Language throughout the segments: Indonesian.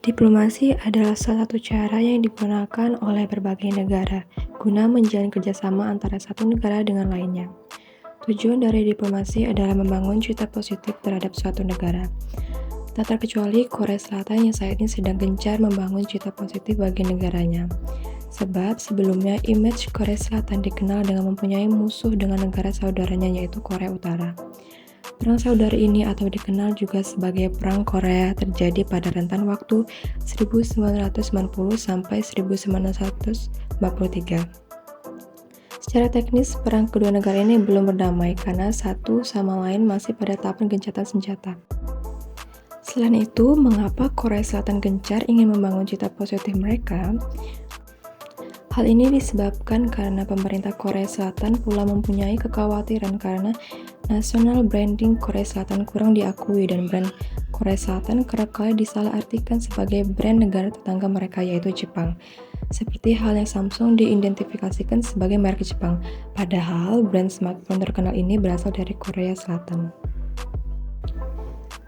Diplomasi adalah salah satu cara yang digunakan oleh berbagai negara guna menjalin kerjasama antara satu negara dengan lainnya. Tujuan dari diplomasi adalah membangun citra positif terhadap suatu negara. Tak terkecuali Korea Selatan yang saat ini sedang gencar membangun citra positif bagi negaranya. Sebab sebelumnya image Korea Selatan dikenal dengan mempunyai musuh dengan negara saudaranya yaitu Korea Utara. Perang saudara ini atau dikenal juga sebagai Perang Korea terjadi pada rentan waktu 1990 sampai 1943. Secara teknis, perang kedua negara ini belum berdamai karena satu sama lain masih pada tahapan gencatan senjata. Selain itu, mengapa Korea Selatan gencar ingin membangun citra positif mereka? Hal ini disebabkan karena pemerintah Korea Selatan pula mempunyai kekhawatiran karena national branding Korea Selatan kurang diakui dan brand Korea Selatan kerap kali disalahartikan sebagai brand negara tetangga mereka yaitu Jepang. Seperti halnya Samsung diidentifikasikan sebagai merek Jepang, padahal brand smartphone terkenal ini berasal dari Korea Selatan.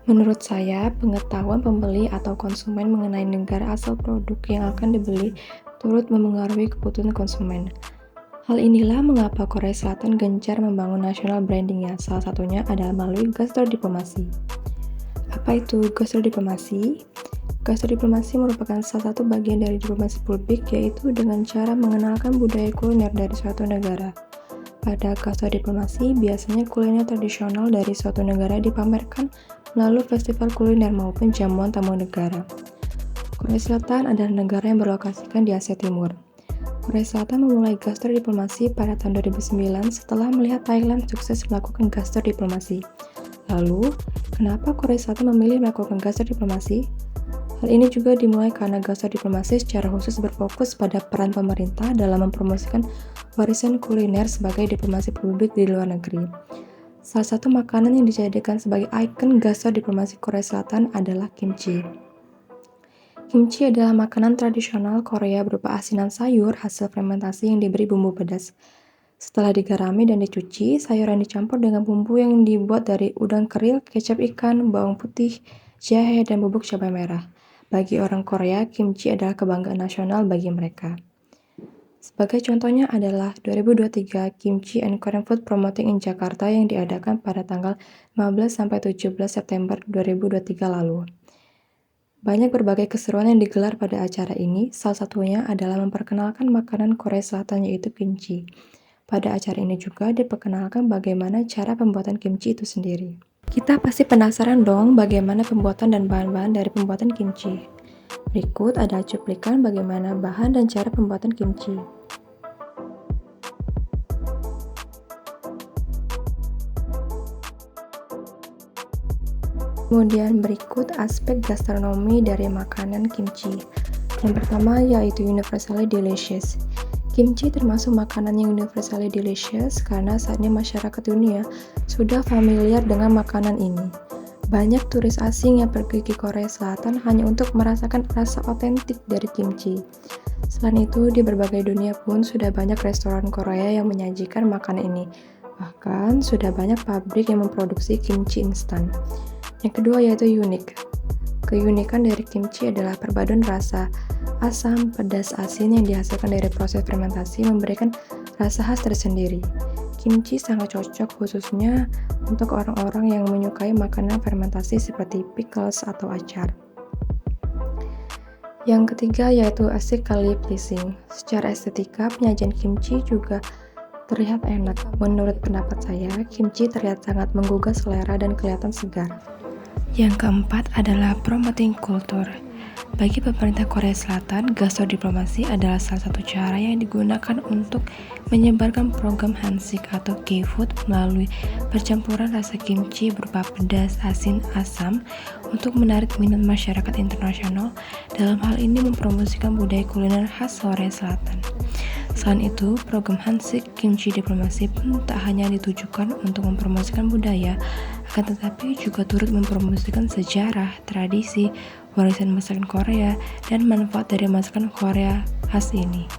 Menurut saya, pengetahuan pembeli atau konsumen mengenai negara asal produk yang akan dibeli turut memengaruhi keputusan konsumen. Hal inilah mengapa Korea Selatan gencar membangun national brandingnya, salah satunya adalah melalui gastrodiplomasi. Apa itu gastrodiplomasi? Gastrodiplomasi merupakan salah satu bagian dari diplomasi publik, yaitu dengan cara mengenalkan budaya kuliner dari suatu negara. Pada gastrodiplomasi, biasanya kuliner tradisional dari suatu negara dipamerkan melalui festival kuliner maupun jamuan tamu negara. Korea Selatan adalah negara yang berlokasikan di Asia Timur. Korea Selatan memulai gastrodiplomasi pada tahun 2009 setelah melihat Thailand sukses melakukan gastrodiplomasi. Lalu, kenapa Korea Selatan memilih melakukan gastrodiplomasi? Hal ini juga dimulai karena gastrodiplomasi secara khusus berfokus pada peran pemerintah dalam mempromosikan warisan kuliner sebagai diplomasi publik di luar negeri. Salah satu makanan yang dijadikan sebagai ikon gastrodiplomasi Korea Selatan adalah kimchi. Kimchi adalah makanan tradisional Korea berupa asinan sayur hasil fermentasi yang diberi bumbu pedas. Setelah digarami dan dicuci, sayuran dicampur dengan bumbu yang dibuat dari udang keril, kecap ikan, bawang putih, jahe, dan bubuk cabai merah. Bagi orang Korea, kimchi adalah kebanggaan nasional bagi mereka. Sebagai contohnya adalah 2023 Kimchi and Korean Food Promoting in Jakarta yang diadakan pada tanggal 15-17 September 2023 lalu. Banyak berbagai keseruan yang digelar pada acara ini, salah satunya adalah memperkenalkan makanan Korea Selatan yaitu kimchi. Pada acara ini juga diperkenalkan bagaimana cara pembuatan kimchi itu sendiri. Kita pasti penasaran dong bagaimana pembuatan dan bahan-bahan dari pembuatan kimchi. Berikut ada cuplikan bagaimana bahan dan cara pembuatan kimchi. Kemudian berikut aspek gastronomi dari makanan kimchi. Yang pertama yaitu universally delicious. Kimchi termasuk makanan yang universally delicious karena saat ini masyarakat dunia sudah familiar dengan makanan ini. Banyak turis asing yang pergi ke Korea Selatan hanya untuk merasakan rasa otentik dari kimchi. Selain itu, di berbagai dunia pun sudah banyak restoran Korea yang menyajikan makanan ini. Bahkan, sudah banyak pabrik yang memproduksi kimchi instan. Yang kedua yaitu unik. Keunikan dari kimchi adalah perpaduan rasa asam, pedas, asin yang dihasilkan dari proses fermentasi memberikan rasa khas tersendiri. Kimchi sangat cocok khususnya untuk orang-orang yang menyukai makanan fermentasi seperti pickles atau acar. Yang ketiga yaitu aesthetically pleasing. Secara estetika, penyajian kimchi juga terlihat enak. Menurut pendapat saya, kimchi terlihat sangat menggugah selera dan kelihatan segar. Yang keempat adalah promoting culture. Bagi pemerintah Korea Selatan, gastrodiplomasi adalah salah satu cara yang digunakan untuk menyebarkan program Hansik atau K-food melalui percampuran rasa kimchi berupa pedas, asin, asam untuk menarik minat masyarakat internasional. Dalam hal ini mempromosikan budaya kuliner khas Korea Selatan. Selain itu, program Hansik Kimchi Diplomasi pun tak hanya ditujukan untuk mempromosikan budaya, akan tetapi juga turut mempromosikan sejarah, tradisi, warisan masakan Korea, dan manfaat dari masakan Korea khas ini.